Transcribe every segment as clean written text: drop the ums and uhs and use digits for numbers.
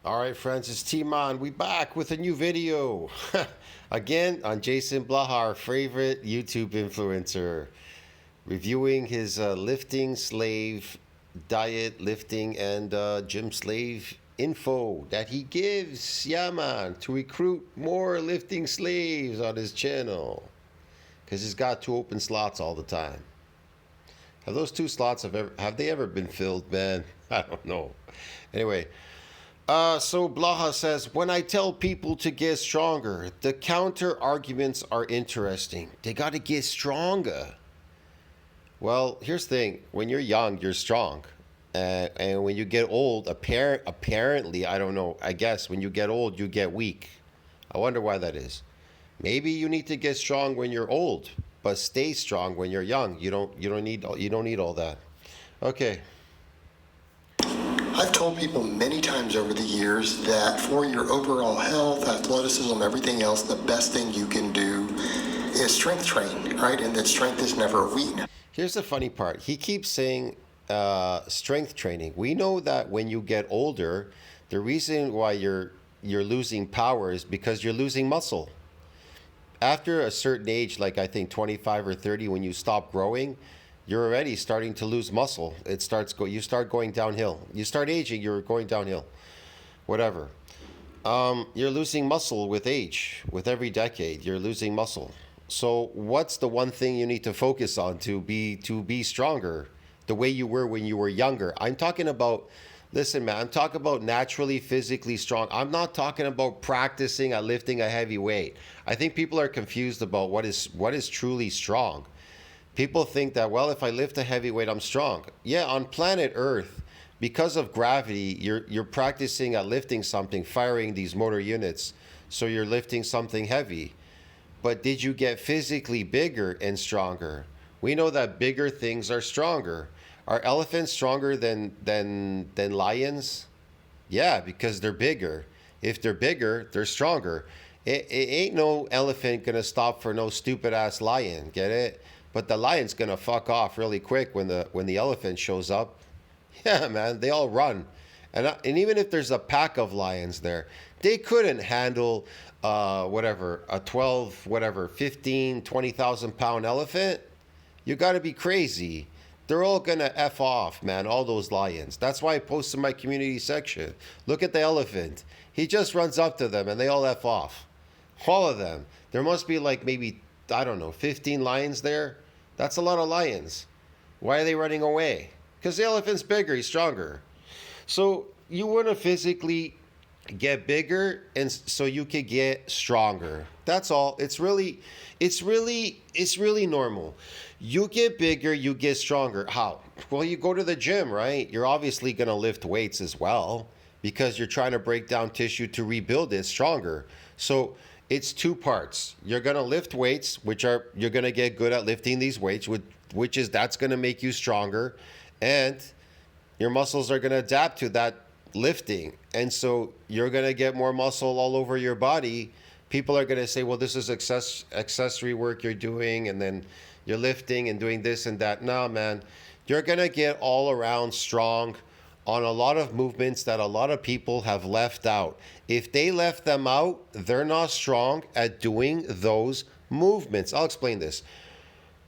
All right, friends, it's T-Mon. We back with a new video. Again, on Jason Blaha, our favorite YouTube influencer, reviewing his lifting slave diet, lifting, and gym slave info that he gives, yeah, man, to recruit more lifting slaves on his channel. Because he's got two open slots all the time. Have those two slots have they ever been filled, man? I don't know. Anyway, so Blaha says, when I tell people to get stronger, the counter arguments are interesting. They got to get stronger. Well, here's the thing. When you're young, you're strong. And when you get old, apparently, I don't know, I guess when you get old, you get weak. I wonder why that is. Maybe you need to get strong when you're old, but stay strong when you're young. You don't need all that. Okay. I've told people many times over the years that for your overall health, athleticism, everything else, the best thing you can do is strength train, right? And that strength is never a weakness. Here's the funny part. He keeps saying strength training. We know that when you get older, the reason why you're losing power is because you're losing muscle. After a certain age, like I think 25 or 30, when you stop growing, you're already starting to lose muscle. You start going downhill. You start aging, you're going downhill. Whatever. You're losing muscle with age. With every decade, you're losing muscle. So what's the one thing you need to focus on to be stronger the way you were when you were younger? I'm talking about, listen, man, I'm talking about naturally physically strong. I'm not talking about practicing at lifting a heavy weight. I think people are confused about what is truly strong. People think that, well, if I lift a heavy weight, I'm strong. Yeah, on planet Earth, because of gravity, you're practicing at lifting something, firing these motor units. So you're lifting something heavy. But did you get physically bigger and stronger? We know that bigger things are stronger. Are elephants stronger than lions? Yeah, because they're bigger. If they're bigger, they're stronger. It ain't no elephant gonna stop for no stupid ass lion. Get it? But the lion's gonna fuck off really quick when the elephant shows up. Yeah, man, they all run. And even if there's a pack of lions there, they couldn't handle a 12, 15, 20,000 pound elephant. You got to be crazy. They're all going to F off, man, all those lions. That's why I posted my community section. Look at the elephant. He just runs up to them and they all F off. All of them. There must be like maybe, I don't know, 15 lions there. That's a lot of lions. Why are they running away? Because the elephant's bigger, he's stronger. So you want to physically get bigger and so you could get stronger. That's all. It's really normal. You get bigger, you get stronger. How? Well, you go to the gym, right? You're obviously going to lift weights as well because you're trying to break down tissue to rebuild it stronger. So it's two parts. You're going to lift weights, you're going to get good at lifting these weights, that's going to make you stronger, and your muscles are going to adapt to that lifting. And so you're going to get more muscle all over your body. People are going to say, well, this is accessory work you're doing, and then you're lifting and doing this and that. No, man, you're going to get all around strong on a lot of movements that a lot of people have left out. If they left them out, they're not strong at doing those movements. I'll explain this.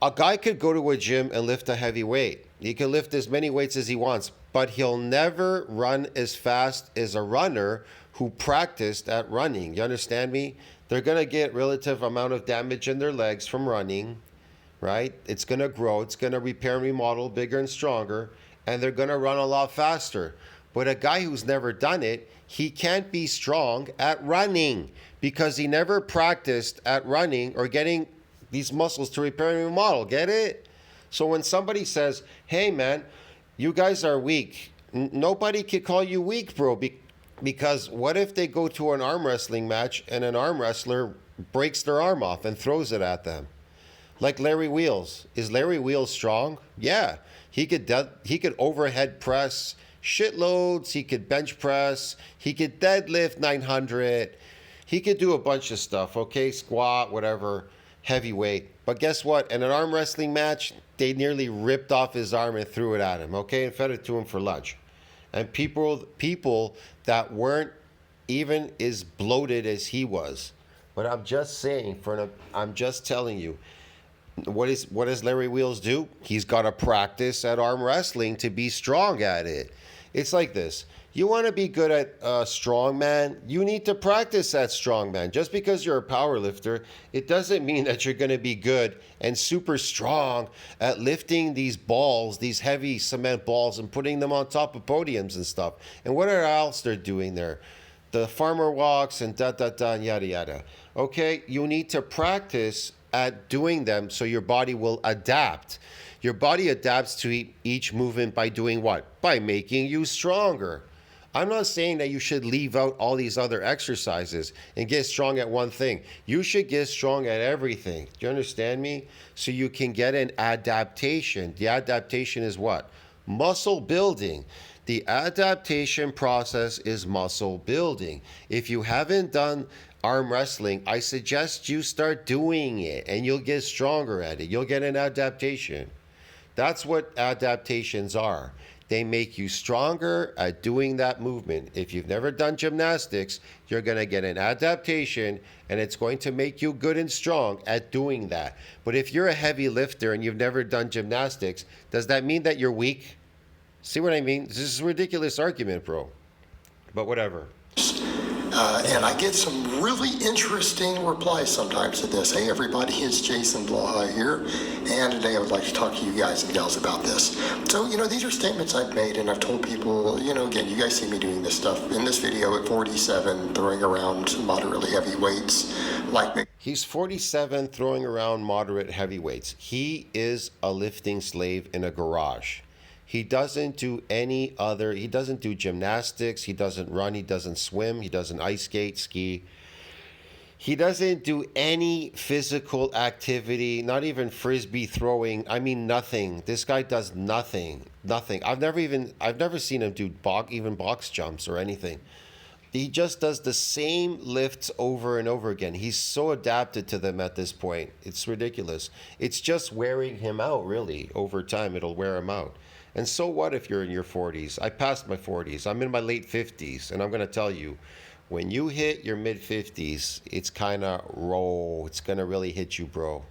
A guy could go to a gym and lift a heavy weight. He can lift as many weights as he wants, but he'll never run as fast as a runner who practiced at running. You understand me? They're going to get relative amount of damage in their legs from running, right? It's going to grow. It's going to repair and remodel bigger and stronger, and they're going to run a lot faster. But a guy who's never done it, he can't be strong at running because he never practiced at running or getting these muscles to repair and remodel. Get it? So when somebody says, hey, man, you guys are weak, nobody can call you weak, bro, because what if they go to an arm wrestling match and an arm wrestler breaks their arm off and throws it at them? Like Larry Wheels. Is Larry Wheels strong? Yeah. He could overhead press shitloads. He could bench press. He could deadlift 900. He could do a bunch of stuff, okay? Squat, whatever, heavyweight. But guess what? In an arm wrestling match, they nearly ripped off his arm and threw it at him, okay? And fed it to him for lunch. And people that weren't even as bloated as he was. But I'm just saying, I'm just telling you, what does Larry Wheels do? He's got to practice at arm wrestling to be strong at it. It's like this. You want to be good at strongman, you need to practice at strongman. Just because you're a power lifter, it doesn't mean that you're going to be good and super strong at lifting these balls, these heavy cement balls, and putting them on top of podiums and stuff. And what else they're doing there? The farmer walks and and yada yada. Okay, you need to practice at doing them so your body will adapt. Your body adapts to each movement by doing what? By making you stronger. I'm not saying that you should leave out all these other exercises and get strong at one thing. You should get strong at everything. Do you understand me? So you can get an adaptation. The adaptation is what? Muscle building. The adaptation process is muscle building. If you haven't done arm wrestling, I suggest you start doing it and you'll get stronger at it. You'll get an adaptation. That's what adaptations are. They make you stronger at doing that movement. If you've never done gymnastics, you're going to get an adaptation and it's going to make you good and strong at doing that. But if you're a heavy lifter and you've never done gymnastics, does that mean that you're weak? See what I mean? This is a ridiculous argument, bro. But whatever. And I get some really interesting replies sometimes to this. Hey everybody, it's Jason Blaha here, and today I would like to talk to you guys and gals about this. So, these are statements I've made, and I've told people, again, you guys see me doing this stuff. In this video at 47, throwing around moderately heavy weights, like... He's 47, throwing around moderate heavy weights. He is a lifting slave in a garage. He doesn't do he doesn't do gymnastics, he doesn't run, he doesn't swim, he doesn't ice skate, ski. He doesn't do any physical activity, not even frisbee throwing. I mean, nothing. This guy does nothing. I've never seen him do even box jumps or anything. He just does the same lifts over and over again. He's so adapted to them at this point. It's ridiculous. It's just wearing him out, really. Over time, it'll wear him out. And so what if you're in your 40s? I passed my 40s. I'm in my late 50s. And I'm going to tell you, when you hit your mid-50s, it's kind of it's going to really hit you, bro.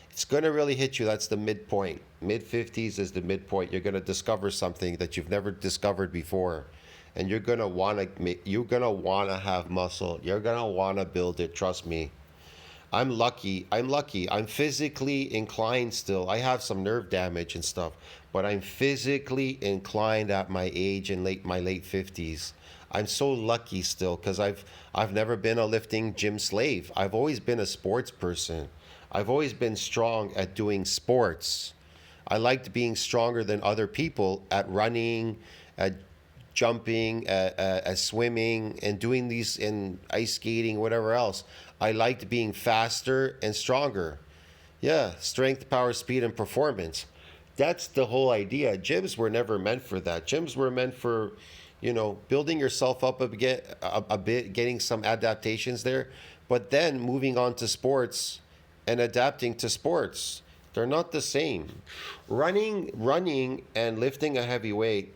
It's going to really hit you. That's the midpoint. Mid-50s is the midpoint. You're going to discover something that you've never discovered before. And you're going to want to have muscle. You're going to want to build it. Trust me. I'm lucky. I'm physically inclined still. I have some nerve damage and stuff, but I'm physically inclined at my age in my late 50s. I'm so lucky still because I've never been a lifting gym slave. I've always been a sports person. I've always been strong at doing sports. I liked being stronger than other people at running, at jumping, at swimming, and doing these in ice skating, whatever else. I liked being faster and stronger. Yeah, strength, power, speed, and performance. That's the whole idea. Gyms were never meant for that. Gyms were meant for, building yourself up a bit, getting some adaptations there, but then moving on to sports and adapting to sports. They're not the same. Running and lifting a heavy weight,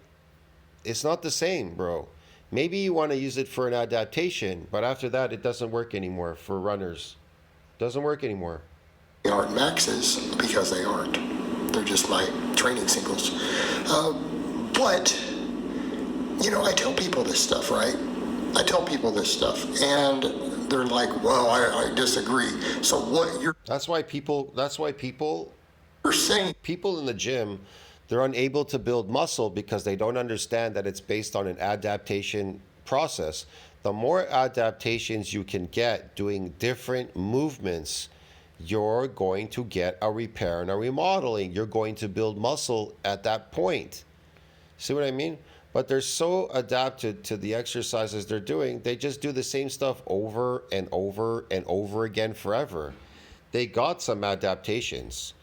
it's not the same, bro. Maybe you want to use it for an adaptation, but after that, it doesn't work anymore for runners. Doesn't work anymore. They aren't maxes because they aren't. They're just my training singles. But, I tell people this stuff, right? I tell people this stuff, and they're like, well, I disagree. So what you're... That's why people You're saying... People in the gym, they're unable to build muscle because they don't understand that it's based on an adaptation process. The more adaptations you can get doing different movements, you're going to get a repair and a remodeling. You're going to build muscle at that point. See what I mean? But they're so adapted to the exercises they're doing, they just do the same stuff over and over and over again forever. They got some adaptations.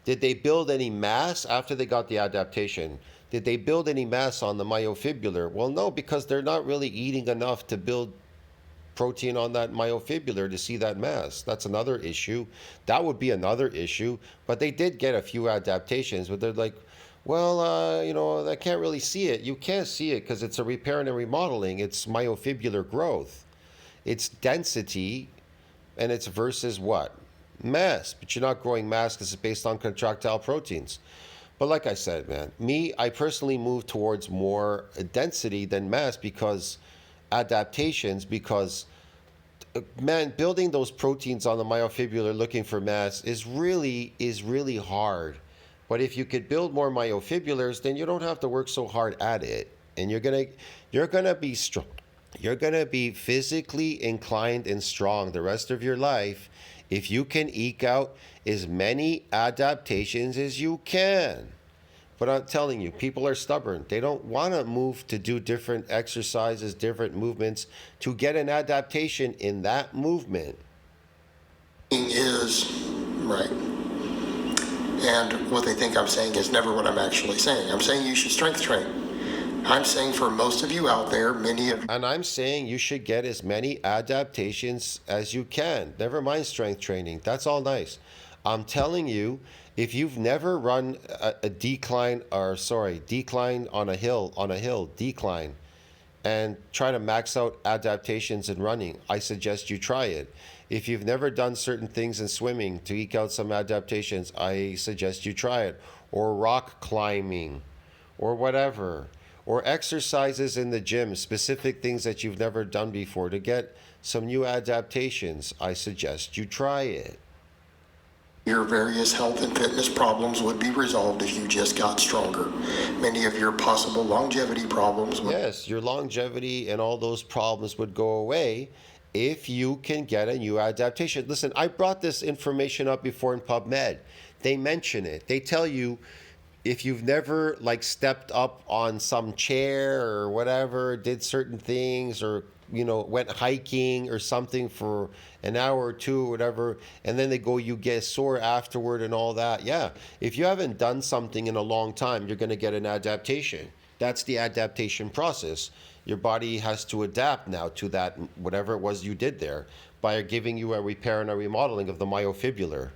Did they build any mass after they got the adaptation? Did they build any mass on the myofibrillar? Well, no, because they're not really eating enough to build protein on that myofibrillar to see that mass. That's another issue. That would be another issue. But they did get a few adaptations, but they're like, well, I can't really see it. You can't see it because it's a repair and a remodeling. It's myofibrillar growth. It's density, and it's versus what? Mass. But you're not growing mass because it's based on contractile proteins. But like I said, man, I personally move towards more density than mass because adaptations, because man, building those proteins on the myofibrillar looking for mass is really hard. But if you could build more myofibrillars, then you don't have to work so hard at it, and you're gonna be strong. You're gonna be physically inclined and strong the rest of your life if you can eke out as many adaptations as you can. But I'm telling you, people are stubborn. They don't want to move to do different exercises, different movements to get an adaptation in that movement. Is right. And what they think I'm saying is never what I'm actually saying. I'm saying you should strength train. I'm saying for most of you out there, many of And I'm saying you should get as many adaptations as you can. Never mind strength training. That's all nice. I'm telling you, if you've never run a decline, or sorry, decline on a hill, decline, and try to max out adaptations in running, I suggest you try it. If you've never done certain things in swimming to eke out some adaptations, I suggest you try it. Or rock climbing, or whatever. Or exercises in the gym, specific things that you've never done before to get some new adaptations, I suggest you try it. your various health and fitness problems would be resolved if you just got stronger. Many of your possible longevity problems would Yes, your longevity and all those problems would go away if you can get a new adaptation. Listen, I brought this information up before in PubMed. They mention it. They tell you if you've never like stepped up on some chair or whatever, did certain things, or went hiking or something for an hour or two or whatever, and then they go, you get sore afterward and all that. Yeah, if you haven't done something in a long time, you're going to get an adaptation. That's the adaptation process. Your body has to adapt now to that, whatever it was you did there, by giving you a repair and a remodeling of the myofibrillar.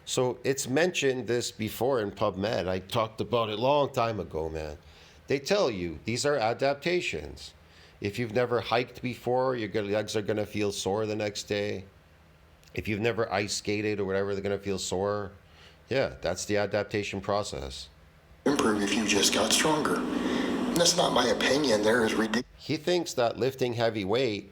So it's mentioned this before in PubMed. I talked about it a long time ago, man. They tell you these are adaptations. If you've never hiked before, your legs are going to feel sore the next day. If you've never ice skated or whatever, they're going to feel sore. Yeah, that's the adaptation process. improve if you just got stronger. And that's not my opinion. There is ridiculous. He thinks that lifting heavy weight,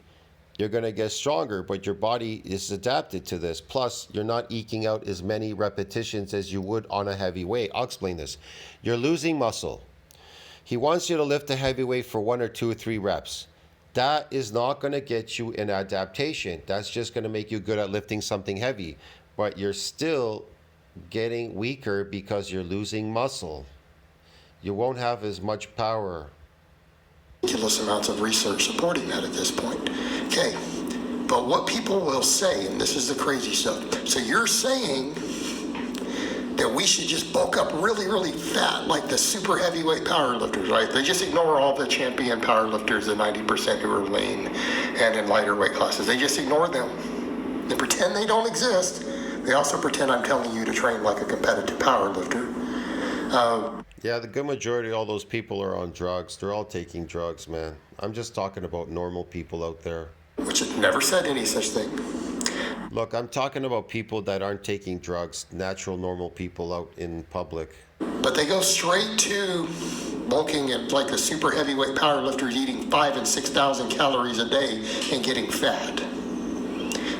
you're going to get stronger, but your body is adapted to this. Plus, you're not eking out as many repetitions as you would on a heavy weight. I'll explain this. You're losing muscle. He wants you to lift a heavy weight for 1 or 2 or 3 reps. That is not going to get you an adaptation. That's just going to make you good at lifting something heavy. But you're still getting weaker because you're losing muscle. You won't have as much power. Ridiculous amounts of research supporting that at this point. Okay, but what people will say, and this is the crazy stuff. So you're saying that we should just bulk up really, really fat like the super heavyweight powerlifters, right? They just ignore all the champion powerlifters, the 90% who are lean and in lighter weight classes. They just ignore them. They pretend they don't exist. They also pretend I'm telling you to train like a competitive powerlifter. Yeah, the good majority of all those people are on drugs. They're all taking drugs, man. I'm just talking about normal people out there. Which it never said any such thing. Look, I'm talking about people that aren't taking drugs, natural, normal people out in public. But they go straight to bulking at like the super heavyweight powerlifters eating 5,000 and 6,000 calories a day and getting fat.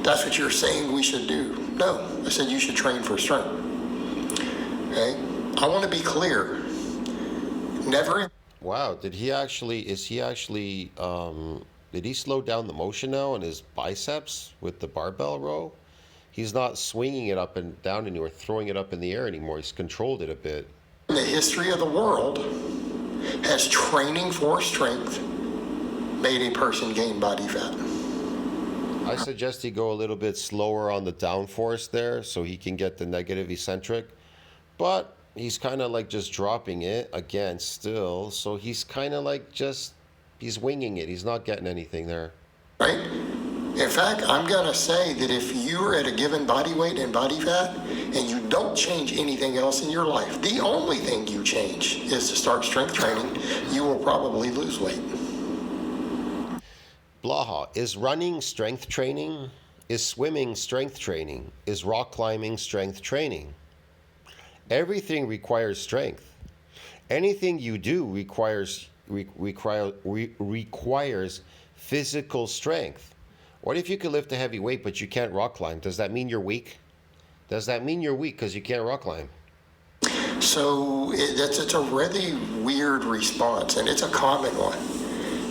That's what you're saying we should do. No, I said you should train for strength. Okay? I want to be clear. Never. Wow, did he slow down the motion now on his biceps with the barbell row? He's not swinging it up and down anymore, throwing it up in the air anymore. He's controlled it a bit. In the history of the world, has training for strength made a person gain body fat? I suggest he go a little bit slower on the downforce there so he can get the negative eccentric. But he's kind of like just dropping it again still. So he's kind of like he's winging it. He's not getting anything there. Right? In fact, I'm going to say that if you're at a given body weight and body fat and you don't change anything else in your life, the only thing you change is to start strength training, you will probably lose weight. Blaha, is running strength training? Is swimming strength training? Is rock climbing strength training? Everything requires strength. Anything you do requires physical strength. What if you could lift a heavy weight but you can't rock climb? Does that mean you're weak? Does that mean you're weak because you can't rock climb? So it's a really weird response, and it's a common one,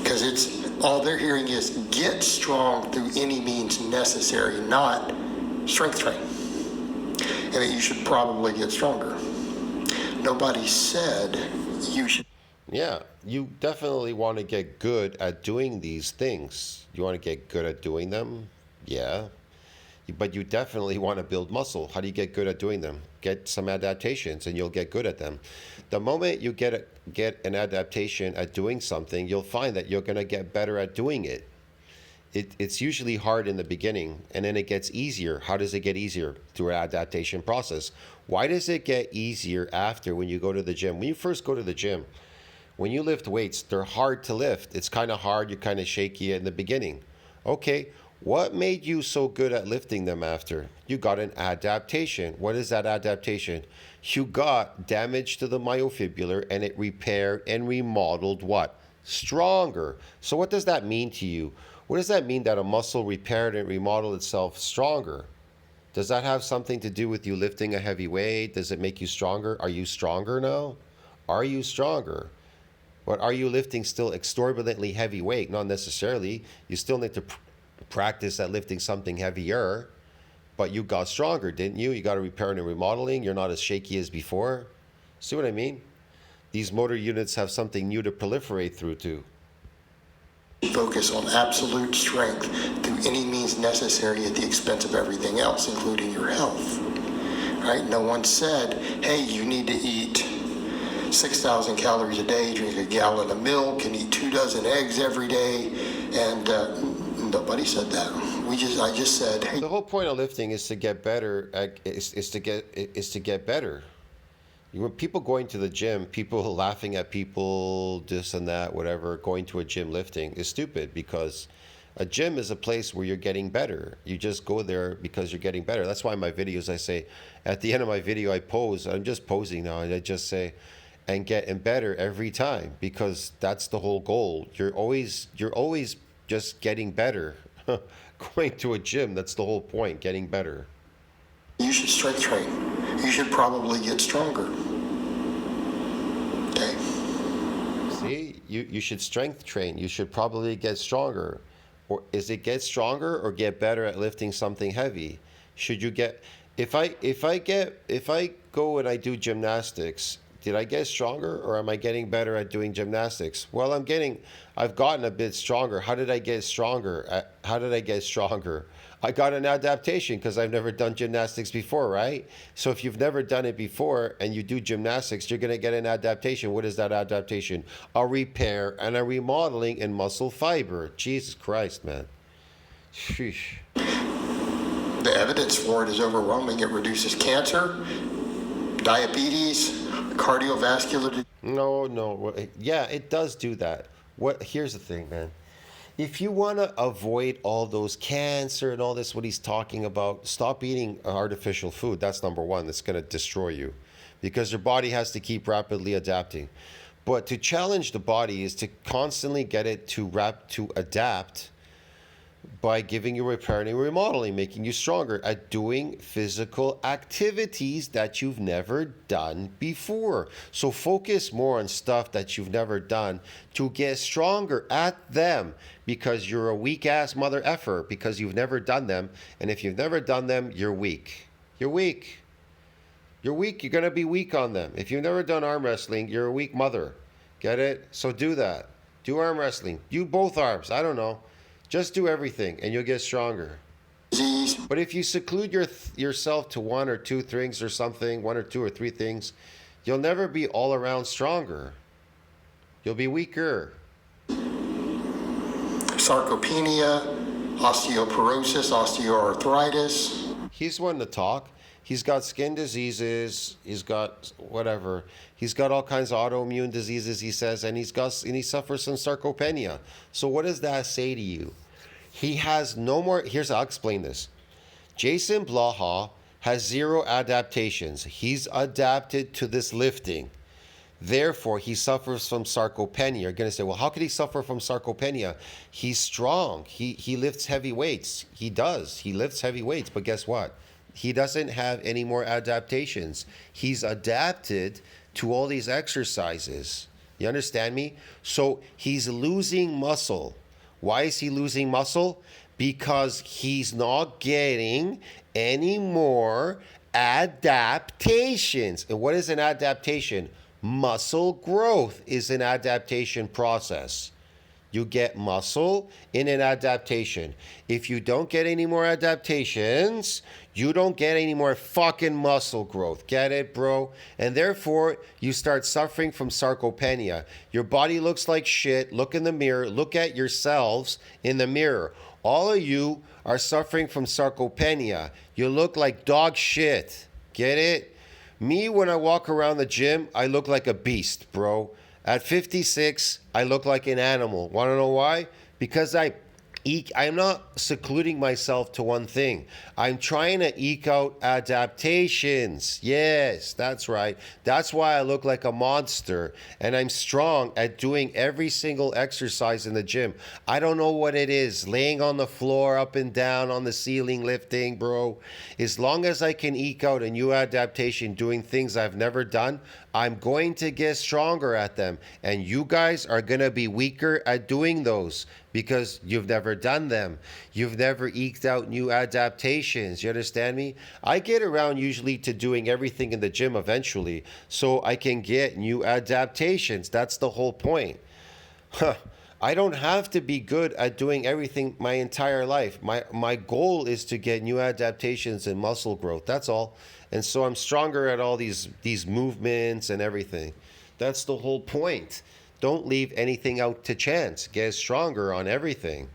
because it's all they're hearing is get strong through any means necessary, not strength train, and that you should probably get stronger. Nobody said you should. Yeah, you definitely want to get good at doing these things. You want to get good at doing them? Yeah. But you definitely want to build muscle. How do you get good at doing them? Get some adaptations and you'll get good at them. The moment you get an adaptation at doing something, you'll find that you're going to get better at doing it. It's usually hard in the beginning and then it gets easier. How does it get easier? Through an adaptation process. Why does it get easier after when you go to the gym? When you first go to the gym, when you lift weights, they're hard to lift. It's kind of hard. You're kind of shaky in the beginning. Okay. What made you so good at lifting them after? You got an adaptation. What is that adaptation? You got damage to the myofibrillar and it repaired and remodeled what? Stronger. So what does that mean to you? What does that mean that a muscle repaired and remodeled itself stronger? Does that have something to do with you lifting a heavy weight? Does it make you stronger? Are you stronger now? Are you stronger? But are you lifting still exorbitantly heavy weight? Not necessarily. You still need to practice at lifting something heavier, but you got stronger, didn't you? You got a repairing and remodeling. You're not as shaky as before. See what I mean? These motor units have something new to proliferate through to. Focus on absolute strength through any means necessary at the expense of everything else, including your health. Right? No one said, hey, you need to eat 6,000 calories a day, drink a gallon of milk, and eat 2 dozen eggs every day, and nobody said that. I just said, hey. The whole point of lifting is to get better. Is to get better. When people going to the gym, people laughing at people, this and that, whatever, going to a gym lifting is stupid, because a gym is a place where you're getting better. You just go there because you're getting better. That's why in my videos I say, at the end of my video I pose. I'm just posing now, and I just say, and getting better every time, because that's the whole goal. You're always just getting better. Going to a gym, that's the whole point, getting better. You should strength train. You should probably get stronger. Okay? See, you should strength train. You should probably get stronger. Or is it get stronger or get better at lifting something heavy? Should you get, if I go and I do gymnastics, did I get stronger or am I getting better at doing gymnastics? Well, I've gotten a bit stronger. How did I get stronger? I got an adaptation because I've never done gymnastics before, right? So if you've never done it before and you do gymnastics, you're going to get an adaptation. What is that adaptation? A repair and a remodeling in muscle fiber. Jesus Christ, man. Sheesh. The evidence for it is overwhelming. It reduces cancer, diabetes, cardiovascular. No. Yeah, it does do that. Here's the thing, man. If you want to avoid all those cancer and all this, what he's talking about, stop eating artificial food. That's number one. That's going to destroy you, because your body has to keep rapidly adapting. But to challenge the body is to constantly get it to adapt by giving you repairing and remodeling, making you stronger at doing physical activities that you've never done before. So focus more on stuff that you've never done to get stronger at them, because you're a weak ass mother effer, because you've never done them. And if you've never done them, you're weak. You're weak. You're weak. You're going to be weak on them. If you've never done arm wrestling, you're a weak mother. Get it? So do that. Do arm wrestling. Do both arms. I don't know. Just do everything and you'll get stronger. But if you seclude yourself to one or two things or something, one or two or three things, you'll never be all around stronger. You'll be weaker. Sarcopenia, osteoporosis, osteoarthritis. He's one to talk. He's got skin diseases. He's got whatever. He's got all kinds of autoimmune diseases, he says, and he suffers from sarcopenia. So what does that say to you? He has no more. I'll explain this. Jason Blaha has zero adaptations. He's adapted to this lifting. Therefore, he suffers from sarcopenia. You're going to say, well, how could he suffer from sarcopenia? He's strong. He lifts heavy weights. He does. He lifts heavy weights. But guess what? He doesn't have any more adaptations. He's adapted to all these exercises. You understand me? So he's losing muscle. Why is he losing muscle? Because he's not getting any more adaptations. And what is an adaptation? Muscle growth is an adaptation process. You get muscle in an adaptation. If you don't get any more adaptations, you don't get any more fucking muscle growth. Get it, bro? And therefore, you start suffering from sarcopenia. Your body looks like shit. Look in the mirror. Look at yourselves in the mirror. All of you are suffering from sarcopenia. You look like dog shit. Get it? Me, when I walk around the gym, I look like a beast, bro. At 56, I look like an animal. Want to know why? Because I'm not secluding myself to one thing. I'm trying to eke out adaptations. Yes, that's right. That's why I look like a monster. And I'm strong at doing every single exercise in the gym. I don't know what it is. Laying on the floor, up and down, on the ceiling, lifting, bro. As long as I can eke out a new adaptation doing things I've never done, I'm going to get stronger at them. And you guys are going to be weaker at doing those because you've never done them. You've never eked out new adaptations. You understand me? I get around usually to doing everything in the gym eventually so I can get new adaptations. That's the whole point. I don't have to be good at doing everything my entire life. My goal is to get new adaptations and muscle growth. That's all. And so I'm stronger at all these movements and everything. That's the whole point. Don't leave anything out to chance. Get stronger on everything.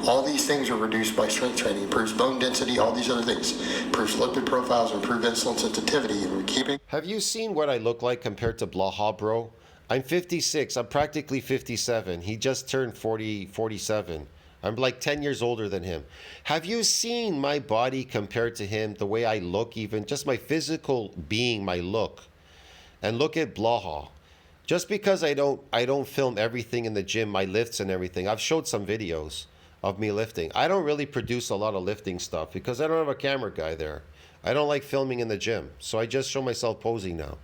All these things are reduced by strength training. Improves bone density, all these other things. Improves lipid profiles, improves insulin sensitivity, and keeping. Have you seen what I look like compared to Blaha, bro? I'm 56. I'm practically 57. He just turned 47. I'm like 10 years older than him. Have you seen my body compared to him, the way I look even? Just my physical being, my look. And look at Blaha. Just because I don't film everything in the gym, my lifts and everything. I've showed some videos of me lifting. I don't really produce a lot of lifting stuff because I don't have a camera guy there. I don't like filming in the gym. So I just show myself posing now.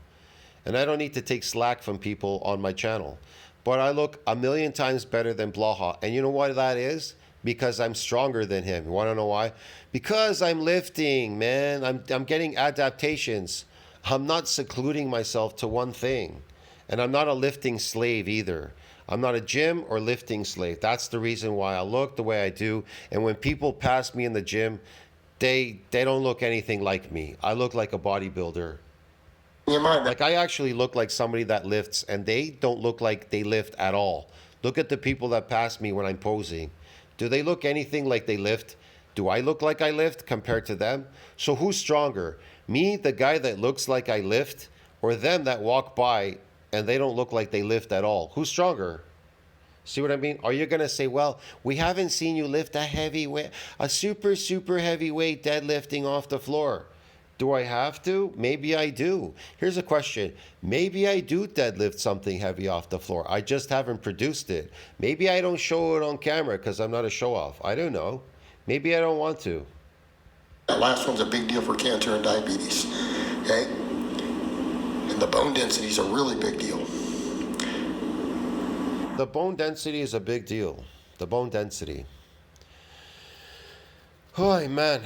And I don't need to take slack from people on my channel. But I look a million times better than Blaha. And you know why that is? Because I'm stronger than him. You want to know why? Because I'm lifting, man. I'm getting adaptations. I'm not secluding myself to one thing. And I'm not a lifting slave either. I'm not a gym or lifting slave. That's the reason why I look the way I do. And when people pass me in the gym, they don't look anything like me. I look like a bodybuilder. Like I actually look like somebody that lifts, and they don't look like they lift at all. Look at the people that pass me when I'm posing. Do they look anything like they lift? Do I look like I lift compared to them? So who's stronger? Me, the guy that looks like I lift, or them that walk by and they don't look like they lift at all? Who's stronger? See what I mean? Are you going to say, well, we haven't seen you lift a heavy weight, a super, super heavy weight deadlifting off the floor? Do I have to? Maybe I do. Here's a question. Maybe I do deadlift something heavy off the floor. I just haven't produced it. Maybe I don't show it on camera because I'm not a show-off. I don't know. Maybe I don't want to. That last one's a big deal for cancer and diabetes. Okay? And the bone density is a really big deal. The bone density is a big deal. The bone density. Oh, man.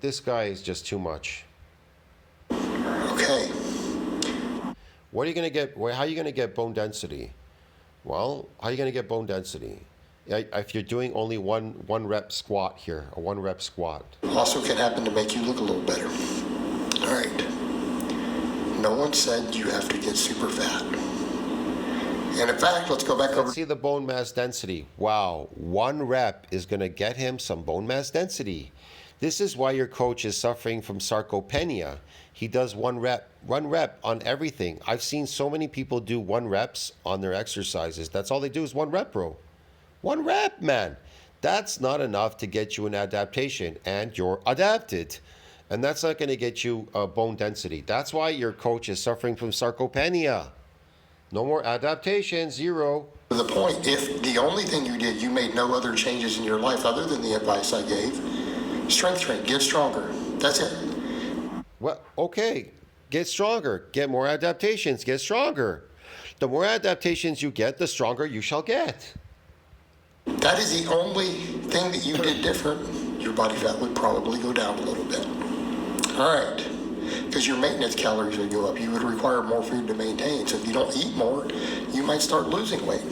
This guy is just too much. Okay. What are you going to get? How are you going to get bone density? Well, how are you going to get bone density? If you're doing only one rep squat here, a 1 rep squat. Also can happen to make you look a little better. All right. No one said you have to get super fat. And in fact, let's go back over. Let's see the bone mass density. Wow, 1 rep is going to get him some bone mass density. This is why your coach is suffering from sarcopenia. He does 1 rep on everything. I've seen so many people do 1 reps on their exercises. That's all they do is 1 rep, bro. One rep, man. That's not enough to get you an adaptation, and you're adapted. And that's not going to get you bone density. That's why your coach is suffering from sarcopenia. No more adaptation, zero. To the point, if the only thing you did, you made no other changes in your life other than the advice I gave, strength train, get stronger. That's it. Well, okay, get stronger, get more adaptations, get stronger. The more adaptations you get, the stronger you shall get. That is the only thing that you did different. Your body fat would probably go down a little bit. All right. Because your maintenance calories would go up. You would require more food to maintain. So if you don't eat more, you might start losing weight.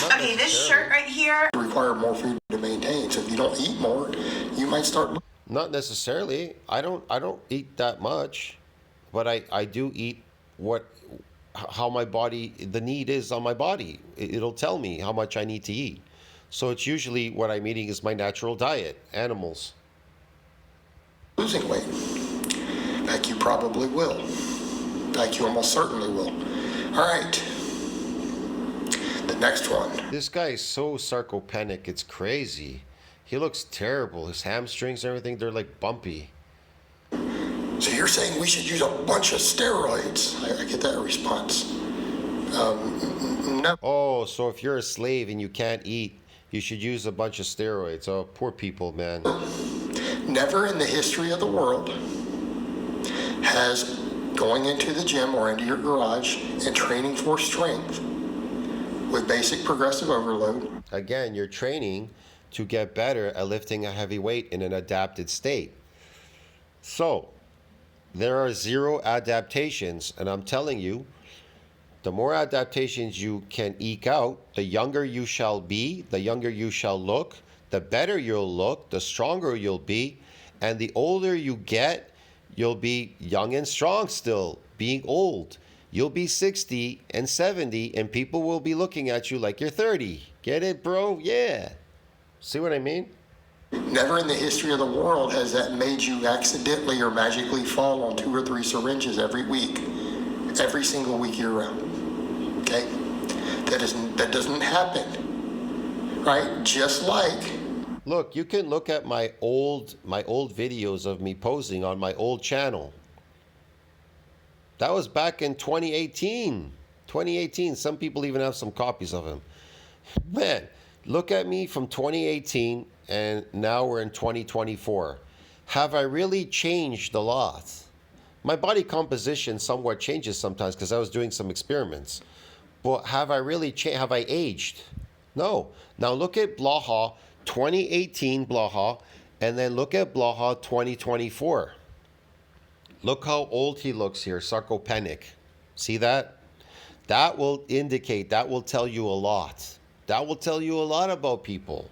Okay, this shirt right here. You require more food to maintain. So if you don't eat more, you might start. Not necessarily. I don't eat that much, but I do eat how my body, the need is on my body. It'll tell me how much I need to eat. So it's usually what I'm eating is my natural diet, animals. Losing weight. In fact, you probably will. In fact, you almost certainly will. All right. The next one. This guy is so sarcopenic, it's crazy. He looks terrible. His hamstrings and everything, they're like bumpy. So you're saying we should use a bunch of steroids? I get that response. No. Oh, so if you're a slave and you can't eat, you should use a bunch of steroids. Oh, poor people, man. Never in the history of the world has going into the gym or into your garage and training for strength with basic progressive overload. Again, you're training to get better at lifting a heavy weight in an adapted state. So, there are zero adaptations, and I'm telling you, the more adaptations you can eke out, the younger you shall be, the younger you shall look, the better you'll look, the stronger you'll be, and the older you get, you'll be young and strong still, being old. You'll be 60 and 70, and people will be looking at you like you're 30. Get it, bro? Yeah. See what I mean? Never in the history of the world has that made you accidentally or magically fall on 2 or 3 syringes every week, every single week year round. Okay? That doesn't happen. Right? Just like. Look, you can look at my old videos of me posing on my old channel. That was back in 2018. 2018. Some people even have some copies of him. Man, look at me from 2018 and now we're in 2024. Have I really changed a lot? My body composition somewhat changes sometimes because I was doing some experiments. But have I really changed? Have I aged? No. Now look at Blaha 2018 Blaha, and then look at Blaha 2024. Look how old he looks here, sarcopenic. See that? That will indicate, that will tell you a lot. That will tell you a lot about people.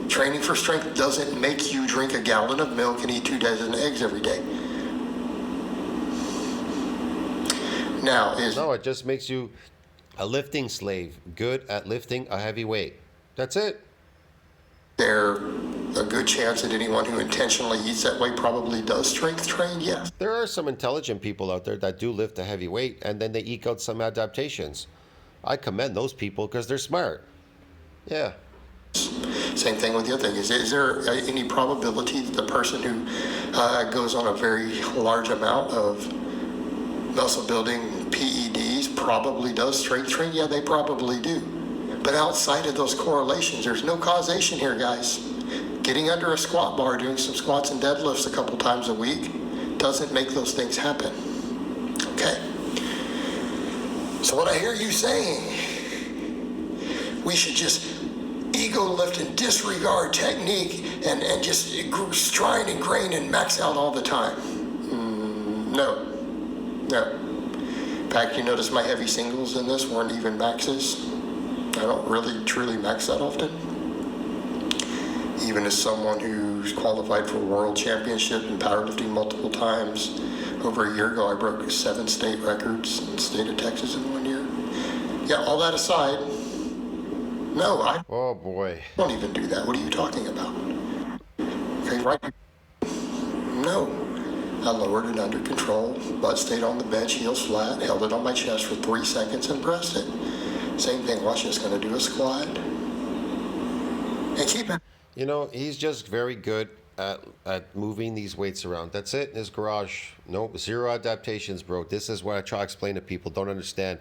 Training for strength doesn't make you drink a gallon of milk and eat 2 dozen eggs every day. No, it just makes you a lifting slave, good at lifting a heavy weight. That's it. There a good chance that anyone who intentionally eats that way probably does strength train? Yes. There are some intelligent people out there that do lift a heavy weight and then they eke out some adaptations. I commend those people because they're smart. Yeah. Same thing with the other thing. Is there any probability that the person who goes on a very large amount of muscle building PEDs probably does strength train? Yeah, they probably do. But outside of those correlations, there's no causation here, guys. Getting under a squat bar, doing some squats and deadlifts a couple times a week doesn't make those things happen. Okay. So what I hear you saying, we should just ego lift and disregard technique and just try and ingrain and max out all the time. No. In fact, you notice my heavy singles in this weren't even maxes. I don't really truly max that often. Even as someone who's qualified for world championship in powerlifting multiple times, over a year ago I broke 7 state records in the state of Texas in 1 year. Yeah, all that aside, no, I Oh boy. don't even do that. What are you talking about? Okay, right? No. I lowered it under control, butt stayed on the bench, heels flat, held it on my chest for 3 seconds and pressed it. Same thing, watch this, gonna do a squat. And keep it. You know, he's just very good at moving these weights around. That's it in his garage. No, zero adaptations, bro. This is what I try to explain to people. Don't understand.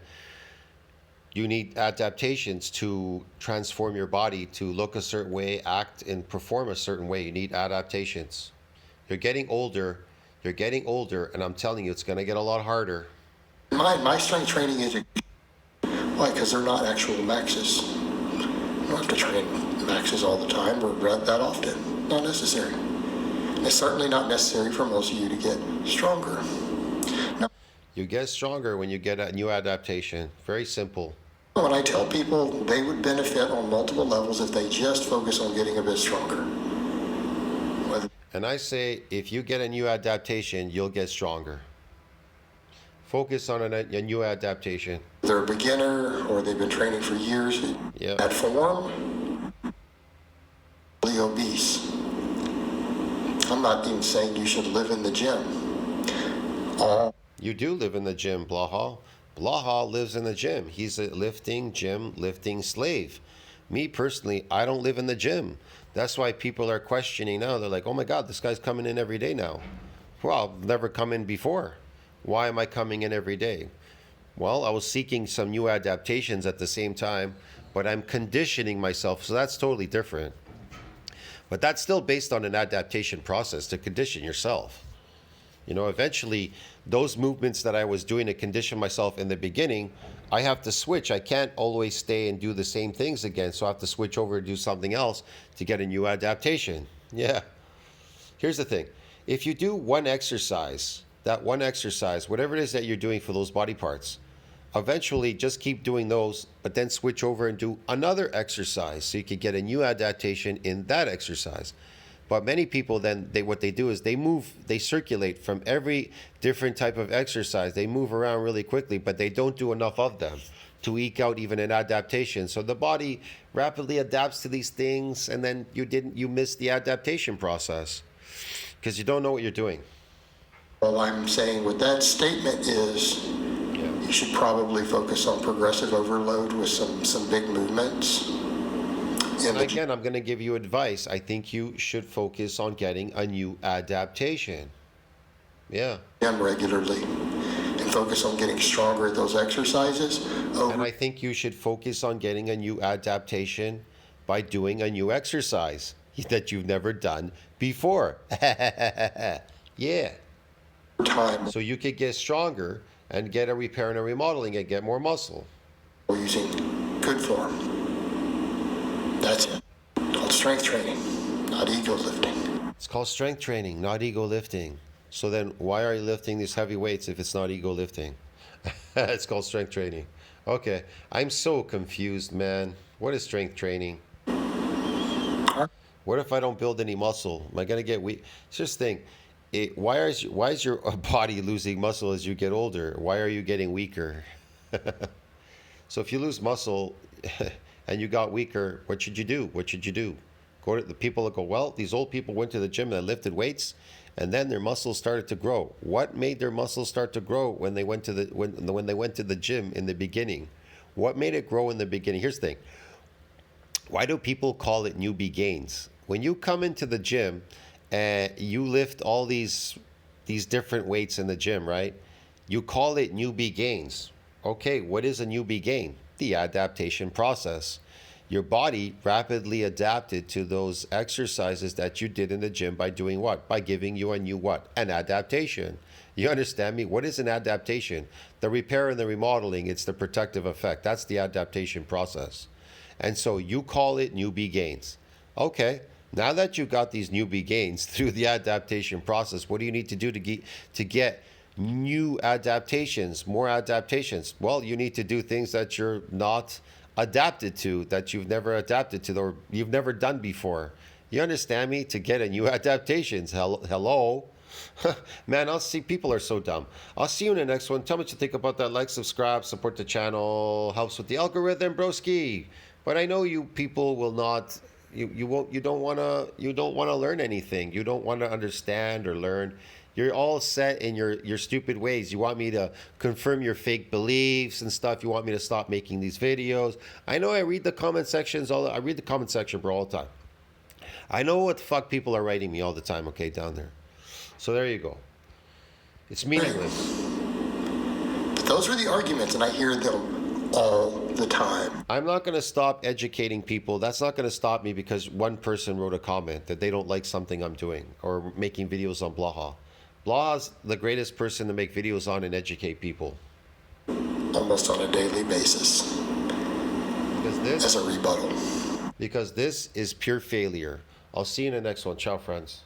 You need adaptations to transform your body to look a certain way, act and perform a certain way. You need adaptations. You're getting older. You're getting older, and I'm telling you, it's going to get a lot harder. My strength training is, why? Because they're not actual maxes. You don't have to train maxes all the time or that often. Not necessary. It's certainly not necessary for most of you to get stronger. No. You get stronger when you get a new adaptation. Very simple. When I tell people they would benefit on multiple levels if they just focus on getting a bit stronger. And I say, if you get a new adaptation, you'll get stronger. Focus on a new adaptation. They're a beginner or they've been training for years. Yep. At form, really obese. I'm not even saying you should live in the gym. You do live in the gym, Blaha. Blaha lives in the gym. He's a lifting slave. Me personally, I don't live in the gym. That's why people are questioning now. They're like, oh my God, this guy's coming in every day now. Well, I've never come in before. Why am I coming in every day? Well, I was seeking some new adaptations at the same time, but I'm conditioning myself. So that's totally different. But that's still based on an adaptation process to condition yourself. You know, eventually, those movements that I was doing to condition myself in the beginning, I have to switch. I can't always stay and do the same things again. So I have to switch over to do something else to get a new adaptation. Yeah. Here's the thing. If you do one exercise, that one exercise, whatever it is that you're doing for those body parts, eventually just keep doing those, but then switch over and do another exercise so you can get a new adaptation in that exercise. But many people then, what they do is they circulate from every different type of exercise. They move around really quickly, but they don't do enough of them to eke out even an adaptation. So the body rapidly adapts to these things, and then you miss the adaptation process because you don't know what you're doing. All I'm saying with that statement is you should probably focus on progressive overload with some big movements. And again, I'm going to give you advice. I think you should focus on getting a new adaptation. Yeah. Regularly and focus on getting stronger at those exercises. And I think you should focus on getting a new adaptation by doing a new exercise that you've never done before. Yeah. Time. So you could get stronger and get a repair and a remodeling and get more muscle. We're using good form. That's it. Called strength training, not ego lifting. It's called strength training, not ego lifting. So then why are you lifting these heavy weights if it's not ego lifting? It's called strength training. Okay. I'm so confused, man. What is strength training? What if I don't build any muscle? Am I going to get weak? It's just think. Why is your body losing muscle as you get older? Why are you getting weaker? So if you lose muscle and you got weaker, what should you do? What should you do? Go to the people that go, well, these old people went to the gym and lifted weights, and then their muscles started to grow. What made their muscles start to grow when they went to the gym in the beginning? What made it grow in the beginning? Here's the thing. Why do people call it newbie gains? When you come into the gym and you lift all these different weights in the gym, right? You call it newbie gains. Okay, what is a newbie gain? The adaptation process. Your body rapidly adapted to those exercises that you did in the gym by doing what? By giving you a new what? An adaptation. You understand me? What is an adaptation? The repair and the remodeling, it's the protective effect. That's the adaptation process. And so you call it newbie gains. Okay, now that you've got these newbie gains through the adaptation process, what do you need to do to get new adaptations, more adaptations? Well, you need to do things that you're not adapted to, that you've never adapted to, or you've never done before. You understand me? To get a new adaptations. Hello? Man, I'll see. People are so dumb. I'll see you in the next one. Tell me what you think about that. Like, subscribe, support the channel. Helps with the algorithm, broski. But I know you people will not. You don't want to learn anything. You don't want to understand or learn. You're all set in your stupid ways. You want me to confirm your fake beliefs and stuff. You want me to stop making these videos. I know I read the comment sections. I read the comment section, bro, all the time. I know what the fuck people are writing me all the time, okay, down there. So there you go. It's meaningless. But those are the arguments, and I hear them all the time. I'm not going to stop educating people. That's not going to stop me because one person wrote a comment that they don't like something I'm doing or making videos on Blaha. Blaha's the greatest person to make videos on and educate people. Almost on a daily basis. As a rebuttal. Because this is pure failure. I'll see you in the next one. Ciao, friends.